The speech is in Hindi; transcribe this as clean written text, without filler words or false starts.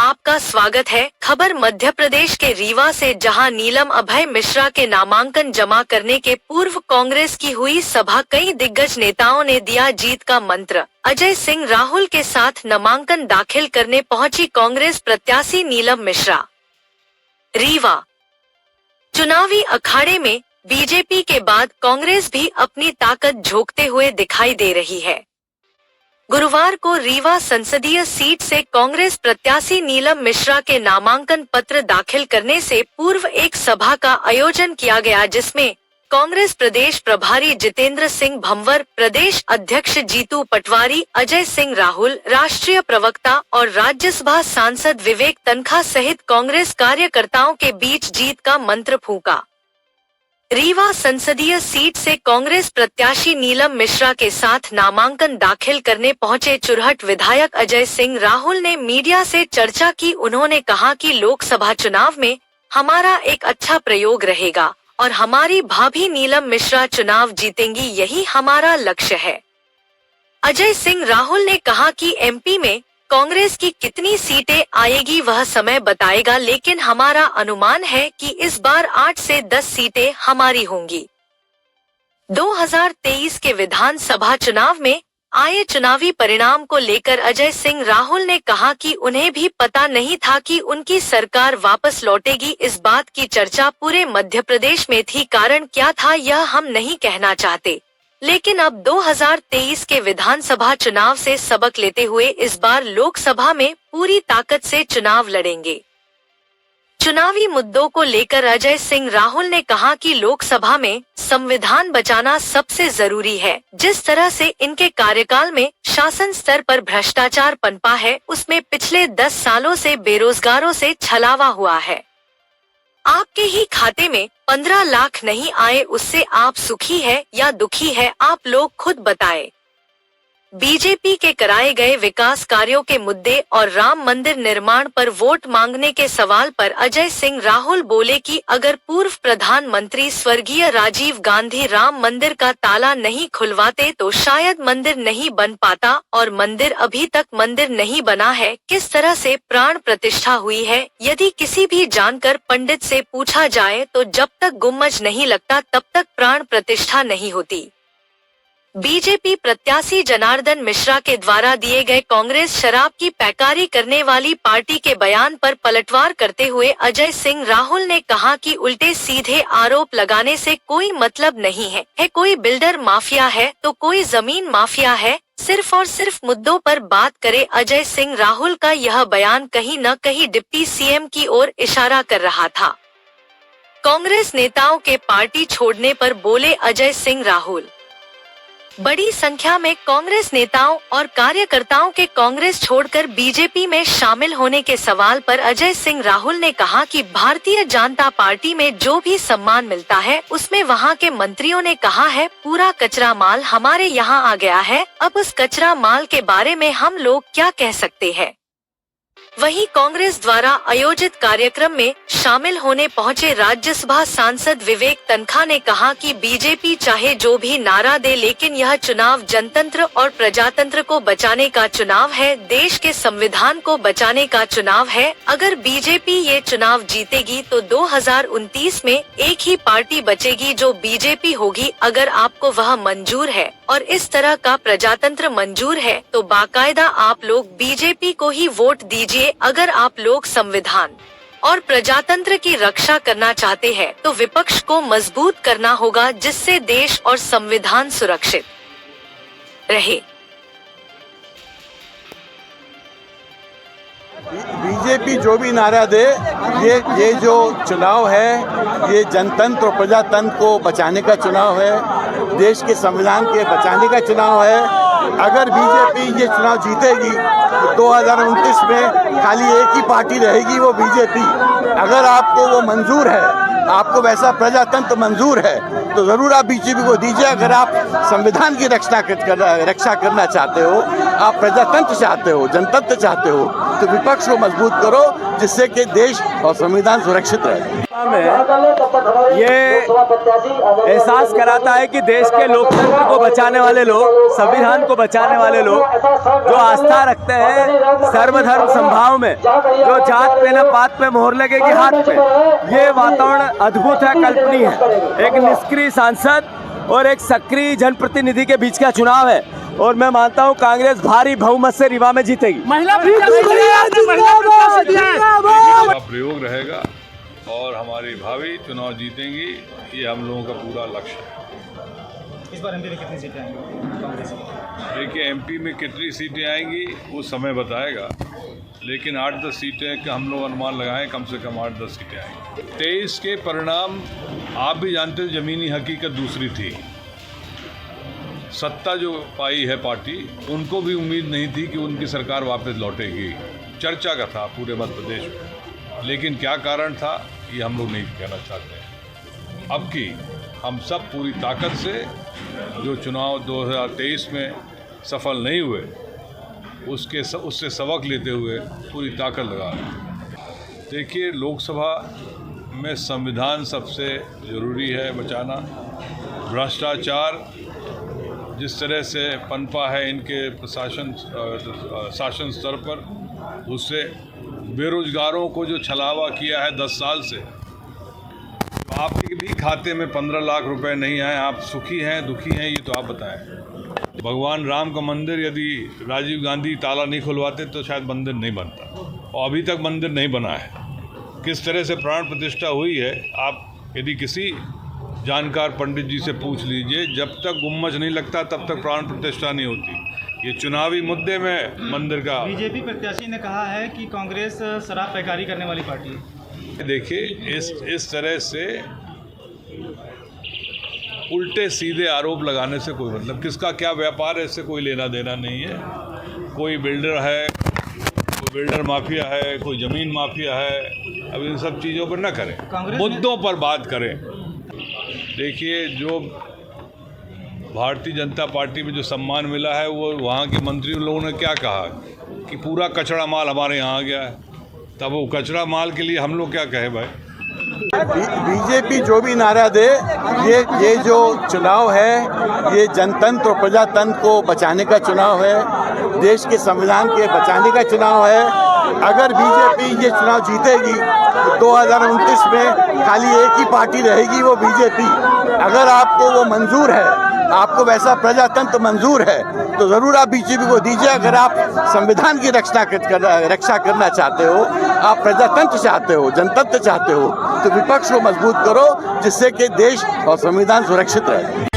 आपका स्वागत है। खबर मध्य प्रदेश के रीवा से, जहां नीलम अभय मिश्रा के नामांकन जमा करने के पूर्व कांग्रेस की हुई सभा, कई दिग्गज नेताओं ने दिया जीत का मंत्र। अजय सिंह राहुल के साथ नामांकन दाखिल करने पहुंची कांग्रेस प्रत्याशी नीलम मिश्रा। रीवा चुनावी अखाड़े में बीजेपी के बाद कांग्रेस भी अपनी ताकत झोंकते हुए दिखाई दे रही है। गुरुवार को रीवा संसदीय सीट से कांग्रेस प्रत्याशी नीलम मिश्रा के नामांकन पत्र दाखिल करने से पूर्व एक सभा का आयोजन किया गया, जिसमें कांग्रेस प्रदेश प्रभारी जितेंद्र सिंह भंवर, प्रदेश अध्यक्ष जीतू पटवारी, अजय सिंह राहुल, राष्ट्रीय प्रवक्ता और राज्यसभा सांसद विवेक तनखा सहित कांग्रेस कार्यकर्ताओं के बीच जीत का मंत्र फूंका। रीवा संसदीय सीट से कांग्रेस प्रत्याशी नीलम मिश्रा के साथ नामांकन दाखिल करने पहुंचे चुरहट विधायक अजय सिंह राहुल ने मीडिया से चर्चा की। उन्होंने कहा कि लोकसभा चुनाव में हमारा एक अच्छा प्रयोग रहेगा और हमारी भाभी नीलम मिश्रा चुनाव जीतेंगी, यही हमारा लक्ष्य है। अजय सिंह राहुल ने कहा कि एमपी में कांग्रेस की कितनी सीटें आएगी वह समय बताएगा, लेकिन हमारा अनुमान है कि इस बार 8 से 10 सीटें हमारी होंगी। 2023 के विधानसभा चुनाव में आए चुनावी परिणाम को लेकर अजय सिंह राहुल ने कहा कि उन्हें भी पता नहीं था कि उनकी सरकार वापस लौटेगी। इस बात की चर्चा पूरे मध्य प्रदेश में थी। कारण क्या था यह हम नहीं कहना चाहते, लेकिन अब 2023 के विधानसभा चुनाव से सबक लेते हुए इस बार लोकसभा में पूरी ताकत से चुनाव लड़ेंगे। चुनावी मुद्दों को लेकर अजय सिंह राहुल ने कहा कि लोकसभा में संविधान बचाना सबसे जरूरी है। जिस तरह से इनके कार्यकाल में शासन स्तर पर भ्रष्टाचार पनपा है, उसमें पिछले 10 सालों से बेरोजगारों से छलावा हुआ है। आपके ही खाते में 15 लाख नहीं आए, उससे आप सुखी है या दुखी है, आप लोग खुद बताएं। बीजेपी के कराए गए विकास कार्यों के मुद्दे और राम मंदिर निर्माण पर वोट मांगने के सवाल पर अजय सिंह राहुल बोले कि अगर पूर्व प्रधानमंत्री स्वर्गीय राजीव गांधी राम मंदिर का ताला नहीं खुलवाते तो शायद मंदिर नहीं बन पाता, और मंदिर अभी तक मंदिर नहीं बना है। किस तरह से प्राण प्रतिष्ठा हुई है, यदि किसी भी जानकर पंडित से पूछा जाए तो जब तक गुम्मज नहीं लगता तब तक प्राण प्रतिष्ठा नहीं होती। बीजेपी प्रत्याशी जनार्दन मिश्रा के द्वारा दिए गए कांग्रेस शराब की पैकारी करने वाली पार्टी के बयान पर पलटवार करते हुए अजय सिंह राहुल ने कहा कि उल्टे सीधे आरोप लगाने से कोई मतलब नहीं है। कोई बिल्डर माफिया है तो कोई जमीन माफिया है, सिर्फ और सिर्फ मुद्दों पर बात करे। अजय सिंह राहुल का यह बयान कहीं न कहीं डिप्टी सीएम की ओर इशारा कर रहा था। कांग्रेस नेताओं के पार्टी छोड़ने पर बोले अजय सिंह राहुल। बड़ी संख्या में कांग्रेस नेताओं और कार्यकर्ताओं के कांग्रेस छोड़कर बीजेपी में शामिल होने के सवाल पर अजय सिंह राहुल ने कहा कि भारतीय जनता पार्टी में जो भी सम्मान मिलता है उसमें वहां के मंत्रियों ने कहा है पूरा कचरा माल हमारे यहाँ आ गया है, अब उस कचरा माल के बारे में हम लोग क्या कह सकते हैं। वहीं कांग्रेस द्वारा आयोजित कार्यक्रम में शामिल होने पहुंचे राज्यसभा सांसद विवेक तनखा ने कहा कि बीजेपी चाहे जो भी नारा दे, लेकिन यह चुनाव जनतंत्र और प्रजातंत्र को बचाने का चुनाव है, देश के संविधान को बचाने का चुनाव है। अगर बीजेपी ये चुनाव जीतेगी तो 2029 में एक ही पार्टी बचेगी जो बीजेपी होगी। अगर आपको वह मंजूर है और इस तरह का प्रजातंत्र मंजूर है तो बाकायदा आप लोग बीजेपी को ही वोट दीजिए। अगर आप लोग संविधान और प्रजातंत्र की रक्षा करना चाहते हैं तो विपक्ष को मजबूत करना होगा, जिससे देश और संविधान सुरक्षित रहे। बीजेपी जो भी नारा दे, ये जो चुनाव है ये जनतंत्र और प्रजातंत्र को बचाने का चुनाव है, देश के संविधान के बचाने का चुनाव है। अगर बीजेपी ये चुनाव जीतेगी तो 2029 में खाली एक ही पार्टी रहेगी, वो बीजेपी। अगर आपको वो मंजूर है, आपको वैसा प्रजातंत्र मंजूर है तो जरूर आप बीजेपी को दीजिए। अगर आप संविधान की रक्षा करना चाहते हो, आप प्रजातंत्र चाहते हो, जनतंत्र चाहते हो, तो विपक्ष को मजबूत करो। जिससे कि देश और संविधान सुरक्षित रहे। ये एहसास कराता है कि देश के लोकतंत्र को बचाने वाले लोग, संविधान को बचाने वाले लोग जो आस्था रखते हैं सर्वधर्म समभाव में, जो जात पे न पात पे मोहर लगेगी हाथ पे, ये वातावरण अद्भुत है, कल्पनीय है। एक निष्क्रिय सांसद और एक सक्रिय जनप्रतिनिधि के बीच का चुनाव है और मैं मानता हूं कांग्रेस भारी बहुमत से रीवा में जीतेगी। प्रयोग रहेगा और हमारी भावी चुनाव जीतेंगी, ये हम लोगों का पूरा लक्ष्य है। इस बार एमपी में कितनी सीटें आएंगी कांग्रेस की? देखिए, एमपी में कितनी सीटें आएंगी वो समय बताएगा, लेकिन 8-10 सीटें का हम लोग अनुमान लगाएं, कम से कम 8-10 सीटें आएंगी। 23 के परिणाम आप भी जानते हैं, ज़मीनी हकीकत दूसरी थी। सत्ता जो पाई है पार्टी, उनको भी उम्मीद नहीं थी कि उनकी सरकार वापस लौटेगी। चर्चा का था पूरे मध्य प्रदेश में, लेकिन क्या कारण था ये हम लोग नहीं कहना चाहते। अब की हम सब पूरी ताकत से जो चुनाव 2023 में सफल नहीं हुए उससे सबक लेते हुए पूरी ताकत लगा रहे हैं। देखिए, लोकसभा में संविधान सबसे ज़रूरी है बचाना। भ्रष्टाचार जिस तरह से पनपा है इनके शासन स्तर पर, उससे बेरोजगारों को जो छलावा किया है 10 साल से, तो आपके भी खाते में 15 लाख रुपए नहीं आए, आप सुखी हैं दुखी हैं, ये तो आप बताएं। भगवान राम का मंदिर यदि राजीव गांधी ताला नहीं खुलवाते तो शायद मंदिर नहीं बनता, और अभी तक मंदिर नहीं बना है। किस तरह से प्राण प्रतिष्ठा हुई है, आप यदि किसी जानकार पंडित जी से पूछ लीजिए। जब तक गुम्मज नहीं लगता तब तक प्राण प्रतिष्ठा नहीं होती। ये चुनावी मुद्दे में मंदिर का। बीजेपी प्रत्याशी ने कहा है कि कांग्रेस शराब पैकारी करने वाली पार्टी है। देखिए, इस तरह से उल्टे सीधे आरोप लगाने से कोई मतलब, किसका क्या व्यापार है इससे कोई लेना देना नहीं है। कोई बिल्डर है, कोई बिल्डर माफिया है, कोई ज़मीन माफिया है। अब इन सब चीज़ों पर न करें, मुद्दों पर बात करें। देखिए, जो भारतीय जनता पार्टी में जो सम्मान मिला है, वो वहाँ के मंत्री लोगों ने क्या कहा कि पूरा कचरा माल हमारे यहाँ आ गया है। तब वो कचरा माल के लिए हम लोग क्या कहें भाई? बीजेपी जो भी नारा दे, ये जो चुनाव है ये जनतंत्र और प्रजातंत्र को बचाने का चुनाव है, देश के संविधान के बचाने का चुनाव है। अगर बीजेपी ये चुनाव जीतेगी तो 2029 में खाली एक ही पार्टी रहेगी, वो बीजेपी। अगर आपको वो मंजूर है, आपको वैसा प्रजातंत्र मंजूर है, तो ज़रूर आप बीजेपी को दीजिए। अगर आप संविधान की रक्षा करना चाहते हो, आप प्रजातंत्र चाहते हो, जनतंत्र चाहते हो, तो विपक्ष को मजबूत करो, जिससे कि देश और संविधान सुरक्षित रहे।